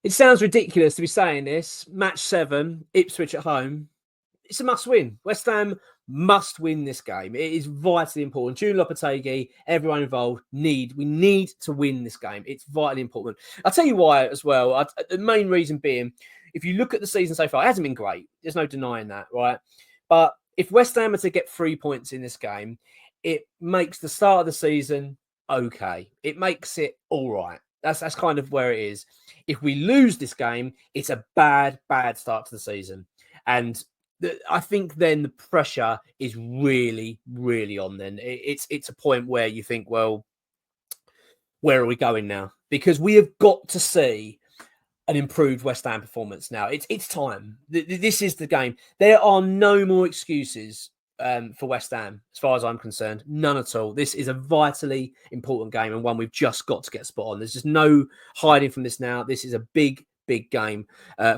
It sounds ridiculous to be saying this. Match 7, Ipswich at home. It's a must-win. West Ham must win this game. It is vitally important. Julen Lopetegui, everyone involved, we need to win this game. It's vitally important. I'll tell you why as well. The main reason being, if you look at the season so far, it hasn't been great. There's no denying that, right? But if West Ham are to get 3 points in this game, it makes the start of the season okay. It makes it all right. That's kind of where it is. If we lose this game, it's a bad start to the season. And I think then the pressure is really, really on then. It's a point where you think, well, where are we going now? Because we have got to see an improved West Ham performance now. It's time. This is the game. There are no more excuses for West Ham, as far as I'm concerned. None at all. This is a vitally important game and one we've just got to get spot on. There's just no hiding from this now. This is a big game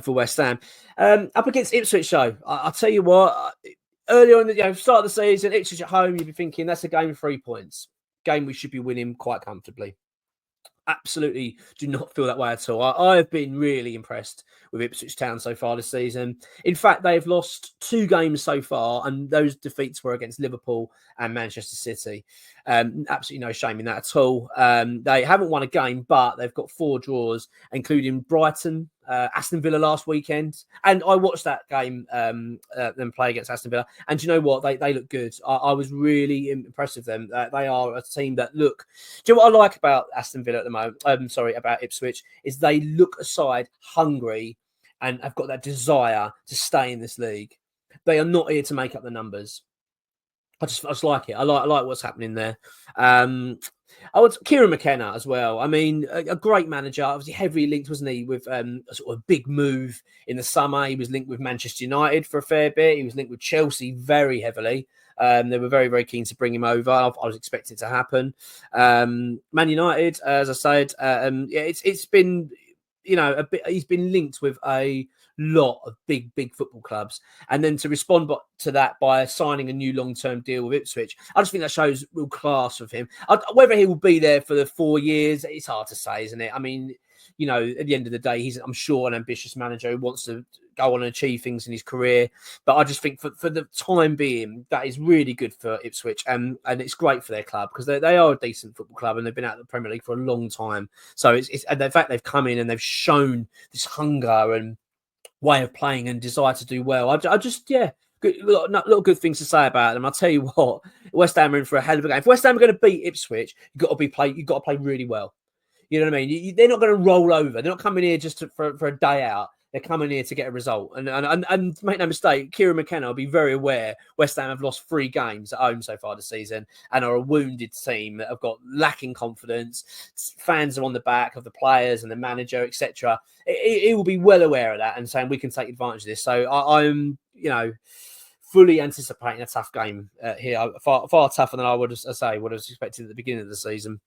for West Ham. Up against Ipswich, though, I'll tell you what, earlier on the start of the season, Ipswich at home, you'd be thinking that's a game of 3 points. Game we should be winning quite comfortably. Absolutely do not feel that way at all. I have been really impressed with Ipswich Town so far this season. In fact, they've lost 2 games so far, and those defeats were against Liverpool and Manchester City. Absolutely no shame in that at all. They haven't won a game, but they've got 4 draws, including Brighton, Aston Villa last weekend. And I watched that game, them play against Aston Villa. And do you know what? They look good. I was really impressed with them. They are a team that look... Do you know what I like about Aston Villa at the moment? About Ipswich, is they look aside hungry and have got that desire to stay in this league. They are not here to make up the numbers. I just like it. I like what's happening there. Kieran McKenna as well. I mean, a great manager. Obviously, heavily linked, wasn't he, with a sort of big move in the summer. He was linked with Manchester United for a fair bit. He was linked with Chelsea very heavily. They were very, very keen to bring him over. I was expecting it to happen. Man United, as I said, it's been, a bit. He's been linked with a lot of big football clubs, and then to respond to that by signing a new long-term deal with Ipswich, I just think that shows real class of him. Whether he will be there for the 4 years, it's hard to say, isn't it? I mean, at the end of the day, he's, I'm sure, an ambitious manager who wants to go on and achieve things in his career. But I just think for the time being, that is really good for Ipswich, and it's great for their club because they are a decent football club and they've been out of the Premier League for a long time. So and the fact they've come in and they've shown this hunger and way of playing and desire to do well. I just, a lot of good things to say about them. I'll tell you what, West Ham are in for a hell of a game. If West Ham are going to beat Ipswich, you've got to play really well. You know what I mean? They're not going to roll over. They're not coming here just for a day out. They're coming here to get a result. And make no mistake, Kieran McKenna will be very aware West Ham have lost 3 games at home so far this season and are a wounded team that have got lacking confidence. Fans are on the back of the players and the manager, etc. He will be well aware of that and saying we can take advantage of this. So I'm, fully anticipating a tough game here, far tougher than I would have expected at the beginning of the season.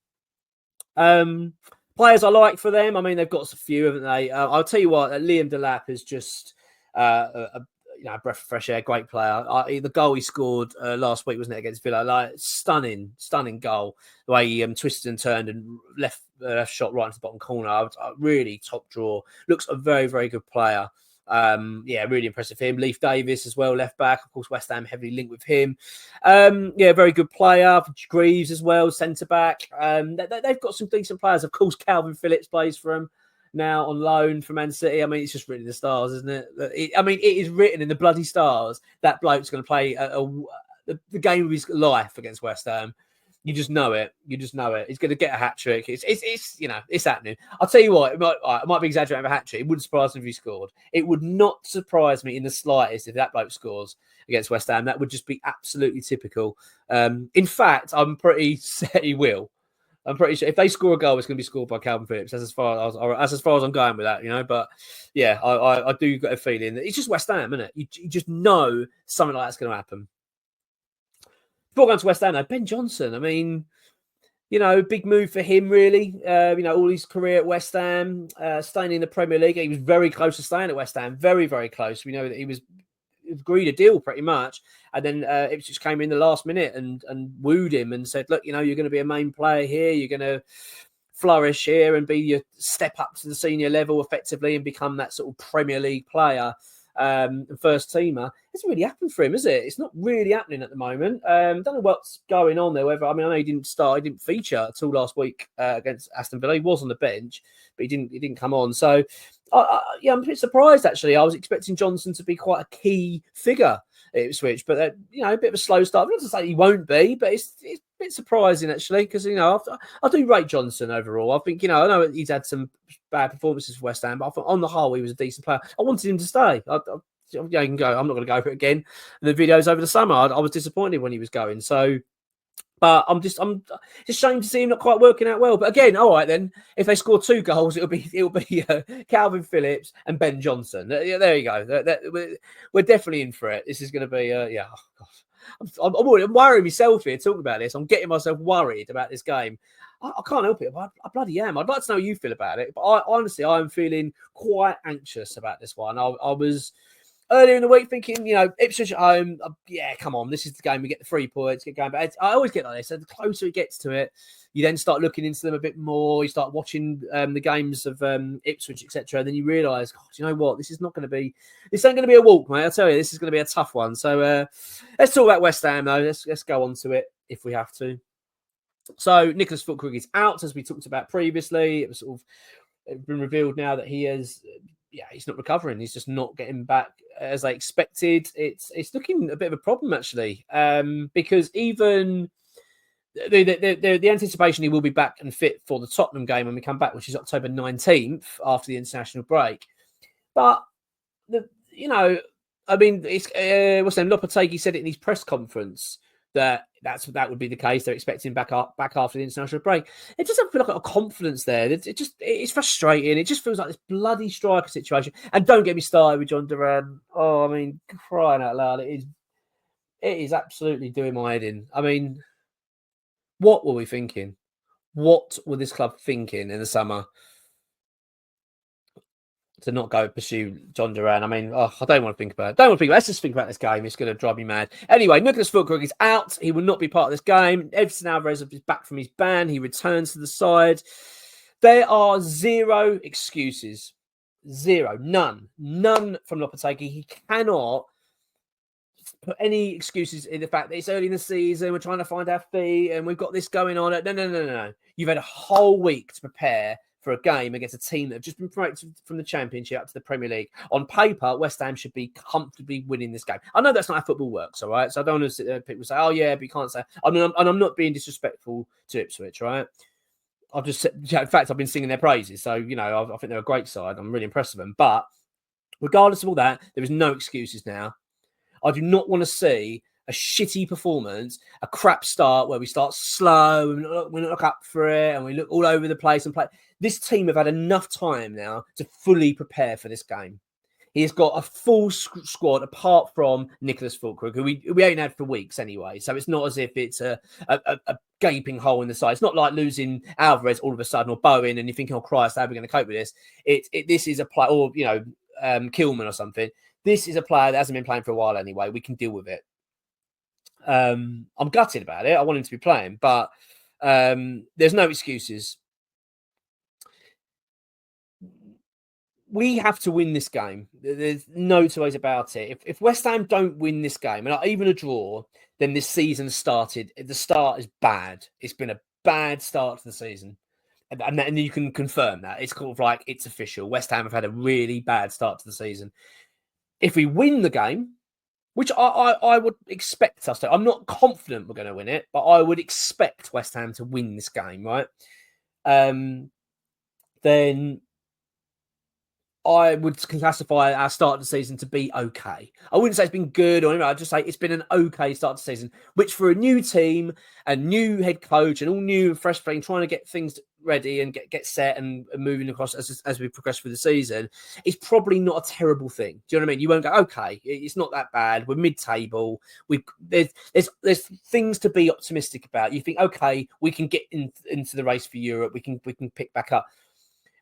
Players I like for them. I mean, they've got a few, haven't they? I'll tell you what, Liam Delap is just a breath of fresh air. Great player. The goal he scored last week, wasn't it, against Villa? Like stunning goal. The way he twisted and turned and left shot right into the bottom corner. Really top draw. Looks a very, very good player. Really impressive him. Leif Davis as well, left back. Of course, West Ham heavily linked with him. Very good player. Greaves as well, centre back. They've got some decent players. Of course, Calvin Phillips plays for them now on loan from Man City. I mean, it's just written in the stars, isn't it? It is written in the bloody stars that bloke's going to play the game of his life against West Ham. You just know it. He's going to get a hat trick. It's happening. I'll tell you what, it might be exaggerating a hat trick. It wouldn't surprise me if he scored. It would not surprise me in the slightest if that bloke scores against West Ham. That would just be absolutely typical. In fact, I'm pretty set he will. I'm pretty sure if they score a goal, it's going to be scored by Calvin Phillips. That's as far as I'm going with that, But yeah, I do get a feeling that it's just West Ham, isn't it? You just know something like that's going to happen. Before going to West Ham, Ben Johnson. I mean, big move for him, really. All his career at West Ham, staying in the Premier League. He was very close to staying at West Ham. Very, very close. We know that he was agreed a deal pretty much. And then Ipswich came in the last minute and wooed him and said, look, you're going to be a main player here. You're going to flourish here and be your step up to the senior level effectively and become that sort of Premier League player, first teamer. It's really happened for him, is it? It's not really happening at the moment. Don't know what's going on there. Whether, I mean, I know he didn't feature at all last week against Aston Villa. He was on the bench, but he didn't come on. So, I'm a bit surprised actually. I was expecting Johnson to be quite a key figure at Ipswich, but a bit of a slow start. Not to say he won't be, but it's a bit surprising actually, because I do rate Johnson overall. I think I know he's had some bad performances for West Ham, but I thought on the whole he was a decent player. I wanted him to stay. You can go. I'm not going to go for it again. The videos over the summer, I was disappointed when he was going. So, but I'm just ashamed to see him not quite working out well. But again, all right then. If they score 2 goals, it'll be Calvin Phillips and Ben Johnson. There you go. We're definitely in for it. This is going to be I'm worrying myself here talking about this. I'm getting myself worried about this game. I can't help it. I bloody am. I'd like to know how you feel about it. But honestly, I'm feeling quite anxious about this one. I was earlier in the week thinking, Ipswich at home, come on, this is the game. We get the 3 points, get going. But I always get like this. So the closer it gets to it, you then start looking into them a bit more. You start watching the games of Ipswich, etc. And then you realise, God, you know what? This ain't going to be a walk, mate. I tell you, this is going to be a tough one. So let's talk about West Ham, though. Let's go on to it if we have to. So Nicholas Füllkrug is out, as we talked about previously. It was sort of been revealed now that he is, he's not recovering. He's just not getting back as I expected. It's looking a bit of a problem actually, because even the anticipation he will be back and fit for the Tottenham game when we come back, which is October 19th after the international break. But it's what's name? Lopetegui said it in his press conference that would be the case. They're expecting back after the international break. It doesn't feel like a confidence there. It's frustrating. It just feels like this bloody striker situation. And don't get me started with John Duran. Oh, I mean, crying out loud, it is absolutely doing my head in. I mean, what were we thinking? What were this club thinking in the summer to not go pursue John Duran? I mean, I don't want to think about it. Let's just think about this game. It's going to drive me mad. Anyway, Nicholas Füllkrug is out. He will not be part of this game. Edson Alvarez is back from his ban. He returns to the side. There are 0 excuses. 0. None from Lopetegui. He cannot put any excuses in the fact that it's early in the season, we're trying to find our feet, and we've got this going on. No. You've had a whole week to prepare for a game against a team that have just been promoted from the Championship up to the Premier League. On paper, West Ham should be comfortably winning this game. I know that's not how football works, all right? So I don't want to sit there and people say, oh, yeah, but you can't say. I mean, I'm not being disrespectful to Ipswich, right? I've just said, in fact, I've been singing their praises. So, I think they're a great side. I'm really impressed with them. But regardless of all that, there is no excuses now. I do not want to see a shitty performance, a crap start where we start slow and we look up for it and we look all over the place and play. This team have had enough time now to fully prepare for this game. He's got a full squad apart from Nicholas Füllkrug, who we ain't had for weeks anyway. So it's not as if it's a gaping hole in the side. It's not like losing Alvarez all of a sudden or Bowen and you're thinking, oh Christ, how are we going to cope with this? This is a play, or Kilman or something. This is a player that hasn't been playing for a while anyway. We can deal with it. I'm gutted about it. I want him to be playing, but there's no excuses. We have to win this game. There's no two ways about it. If West Ham don't win this game, and even a draw, then this season started. The start is bad. It's been a bad start to the season. And you can confirm that. It's kind of like it's official. West Ham have had a really bad start to the season. If we win the game, which I would expect us to, I'm not confident we're going to win it, but I would expect West Ham to win this game, right? Then I would classify our start of the season to be okay. I wouldn't say it's been good or anything. I'd just say it's been an okay start to the season, which for a new team and new head coach and all new and fresh playing, trying to get things ready and get set and moving across as we progress through the season, is probably not a terrible thing. Do you know what I mean? You won't go, okay, it's not that bad. We're mid-table. There's things to be optimistic about. You think, okay, we can get into the race for Europe. We can pick back up.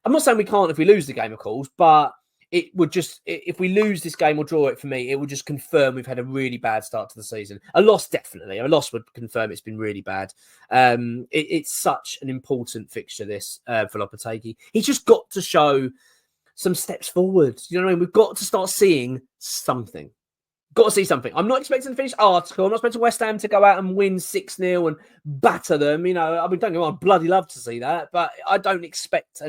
I'm not saying we can't if we lose the game, of course, but it would just, if we lose this game or draw it, for me, it would just confirm we've had a really bad start to the season. A loss, definitely. A loss would confirm it's been really bad. It's such an important fixture, this, for Lopetegui. He's just got to show some steps forward. You know what I mean? We've got to start seeing something. Got to see something. I'm not expecting to finish article. I'm not expecting West Ham to go out and win 6-0 and batter them. You know, I mean, don't get me wrong, I'd bloody love to see that, but I don't expect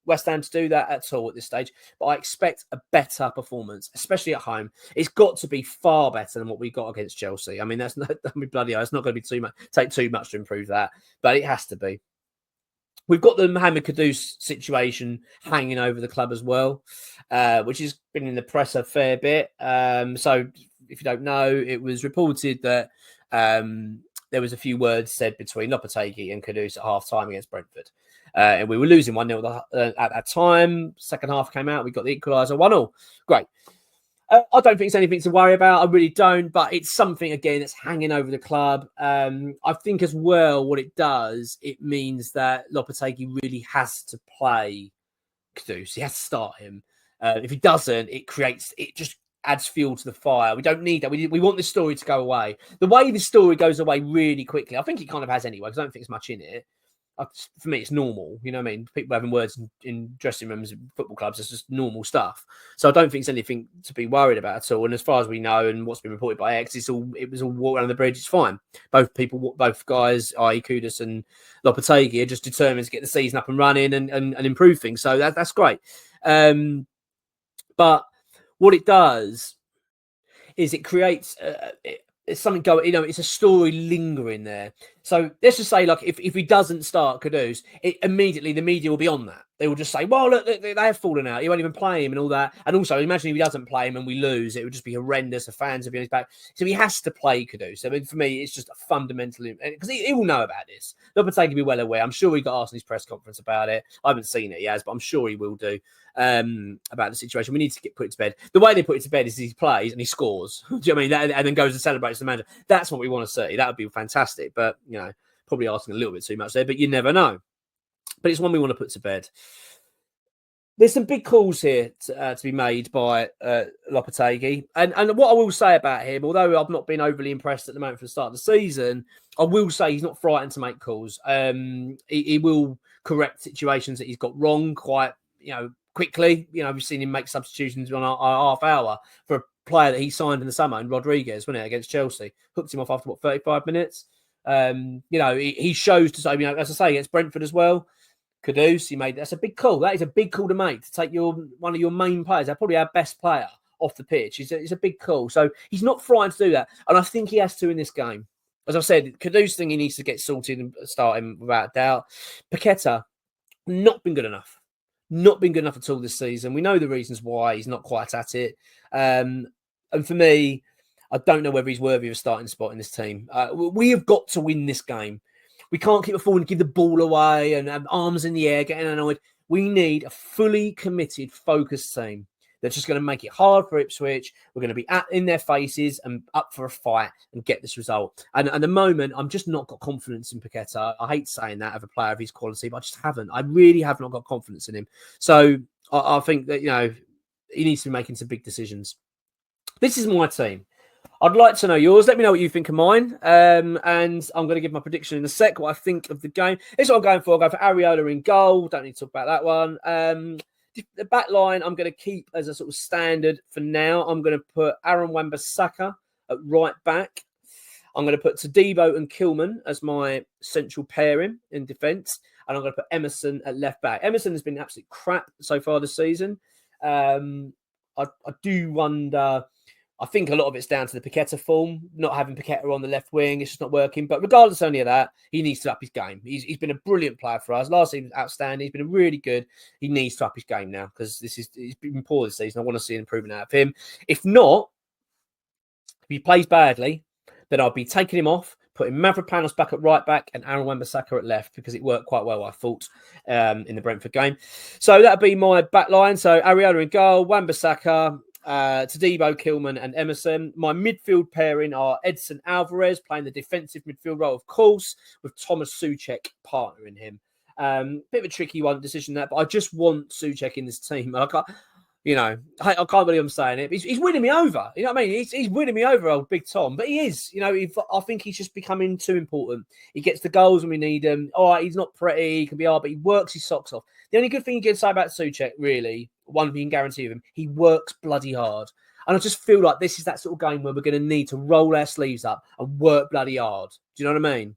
West Ham to do that at all at this stage. But I expect a better performance, especially at home. It's got to be far better than what we got against Chelsea. I mean, that's not bloody hell. It's not going to be take too much to improve that, but it has to be. We've got the Mohamed Kudus situation hanging over the club as well, which has been in the press a fair bit. So if you don't know, it was reported that there was a few words said between Lopetegui and Kudus at half-time against Brentford. And we were losing 1-0 at that time. Second half came out. We got the equaliser 1-0. Great. I don't think it's anything to worry about. I really don't. But it's something, again, that's hanging over the club. I think as well, what it does, it means that Lopetegui really has to play Kudus. He has to start him. If he doesn't, it just adds fuel to the fire. We don't need that. We want this story to go away. The way this story goes away really quickly, I think it kind of has anyway, because I don't think there's much in it. For me, it's normal. You know what I mean? People having words in dressing rooms and football clubs, it's just normal stuff. So I don't think it's anything to be worried about at all. And as far as we know, and what's been reported by X, it was all water under the bridge. It's fine. Both guys, i.e. Kudus and Lopetegui, are just determined to get the season up and running and improve things. So that's great. But what it does is it creates it's something going, you know, it's a story lingering there. So let's just say, like, if he doesn't start Kudus, immediately the media will be on that. They will just say, well, look, they have fallen out. You won't even play him and all that. And also, imagine if he doesn't play him and we lose, it would just be horrendous. The fans will be on his back. So he has to play Kudus. I mean, for me, it's just a fundamental, because he will know about this. Lopetegui will be well aware. I'm sure he got asked in his press conference about it. I haven't seen it yet, but I'm sure he will do, about the situation. We need to get put to bed. The way they put it to bed is he plays and he scores. Do you know what I mean? And then goes and celebrates the manager. That's what we want to see. That would be fantastic. But, you know, probably asking a little bit too much there, but you never know. But it's one we want to put to bed. There's some big calls here to be made by Lopetegui. And what I will say about him, although I've not been overly impressed at the moment for the start of the season, I will say he's not frightened to make calls. He will correct situations that he's got wrong quite, quickly. We've seen him make substitutions on our half hour for a player that he signed in the summer, in Rodriguez, wasn't it, against Chelsea. Hooked him off after, 35 minutes? He shows to say, as I say, against Brentford as well, Kudus, that's a big call. That is a big call to make, to take one of your main players, probably our best player, off the pitch. It's a big call. So he's not frightened to do that. And I think he has to in this game. As I said, Kudus thing, he needs to get sorted and start him without doubt. Paqueta, not been good enough. Not been good enough at all this season. We know the reasons why he's not quite at it. And for me, I don't know whether he's worthy of a starting spot in this team. We have got to win this game. We can't keep affording to give the ball away and have arms in the air, getting annoyed. We need a fully committed, focused team that's just going to make it hard for Ipswich. We're going to be in their faces and up for a fight and get this result. And at the moment, I'm just not got confidence in Paqueta. I hate saying that of a player of his quality, but I just haven't. I really have not got confidence in him. So I think that, he needs to be making some big decisions. This is my team. I'd like to know yours. Let me know what you think of mine. And I'm going to give my prediction in a sec, what I think of the game. This is what I'm going for. I'll go for Areola in goal. Don't need to talk about that one. The back line, I'm going to keep as a sort of standard for now. I'm going to put Aaron Wan-Bissaka at right back. I'm going to put Todibo and Kilman as my central pairing in defence. And I'm going to put Emerson at left back. Emerson has been absolute crap so far this season. I do wonder... I think a lot of it's down to the Paqueta form, not having Paqueta on the left wing. It's just not working. But regardless only of that, he needs to up his game. He's been a brilliant player for us. Last season was outstanding. He's been really good. He needs to up his game now because he's been poor this season. I want to see an improvement out of him. If not, if he plays badly, then I'll be taking him off, putting Mavropanos back at right back and Aaron Wan-Bissaka at left because it worked quite well, I thought, in the Brentford game. So that'll be my back line. So Areola in goal, Wan-Bissaka, Todibo, Kilman and Emerson. My midfield pairing are Edson Alvarez playing the defensive midfield role, of course, with Thomas Souček partnering him. Bit of a tricky decision that, but I just want Souček in this team. You know, I can't believe I'm saying it. But he's winning me over. You know what I mean? He's winning me over, old Big Tom. But he is. You know, I think he's just becoming too important. He gets the goals when we need them. All right, he's not pretty. He can be hard, but he works his socks off. The only good thing you can say about Souček, really, one thing you can guarantee of him, he works bloody hard. And I just feel like this is that sort of game where we're going to need to roll our sleeves up and work bloody hard. Do you know what I mean?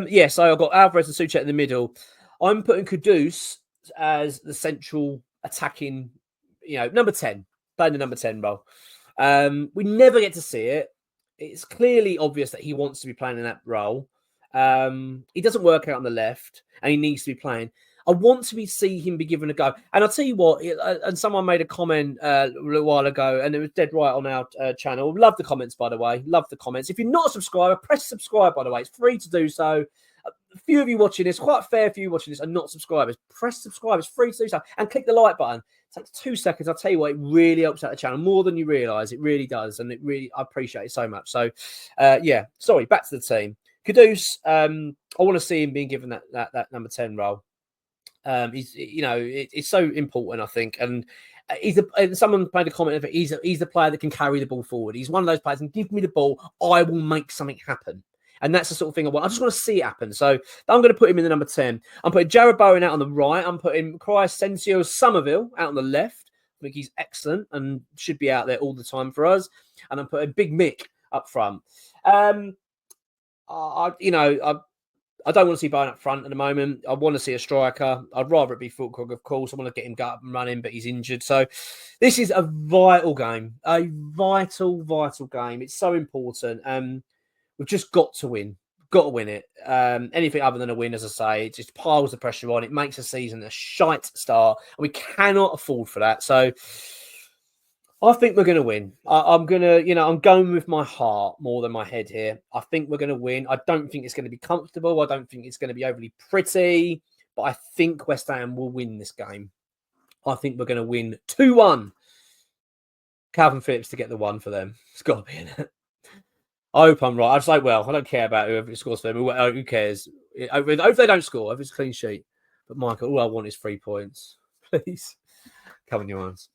Yeah, so I've got Alvarez and Souček in the middle. I'm putting Kudus as the central attacking, number 10, playing the number 10 role. We never get to see it. It's clearly obvious that he wants to be playing in that role. He doesn't work out on the left, and he needs to be playing. I want to see him be given a go. And I'll tell you what, and someone made a comment a little while ago, and it was dead right on our channel. Love the comments, by the way. Love the comments. If you're not a subscriber, press subscribe, by the way. It's free to do so. A few of you watching this, quite a fair few watching this, are not subscribers. Press subscribe. It's free to do so. And click the like button. It takes 2 seconds. I'll tell you what, it really helps out the channel more than you realise. It really does. And I appreciate it so much. So, yeah. Sorry, back to the team. Kudus, I want to see him being given that number 10 role. It's so important, I think. And someone made a comment of it. He's the player that can carry the ball forward. He's one of those players, and give me the ball, I will make something happen. And that's the sort of thing I want. I just want to see it happen. So I'm going to put him in the number 10. I'm putting Jared Bowen out on the right. I'm putting Crescencio Somerville out on the left. I think he's excellent and should be out there all the time for us. And I'm putting Big Mick up front. I don't want to see Bowen up front at the moment. I want to see a striker. I'd rather it be Fulkrug, of course. I want to get him up and running, but he's injured. So this is a vital game. A vital, vital game. It's so important. We've just got to win. Got to win it. Anything other than a win, as I say, it just piles the pressure on. It makes the season a shite start. And we cannot afford for that. So I think we're going to win. I'm going with my heart more than my head here. I think we're going to win. I don't think it's going to be comfortable. I don't think it's going to be overly pretty. But I think West Ham will win this game. I think we're going to win 2-1. Calvin Phillips to get the 1 for them. It's got to be in it. I hope I'm right. I was like, well, I don't care about whoever scores for them. Who cares? I hope they don't score. I hope it's a clean sheet. But Michael, all I want is 3 points. Please. Come on, your hands.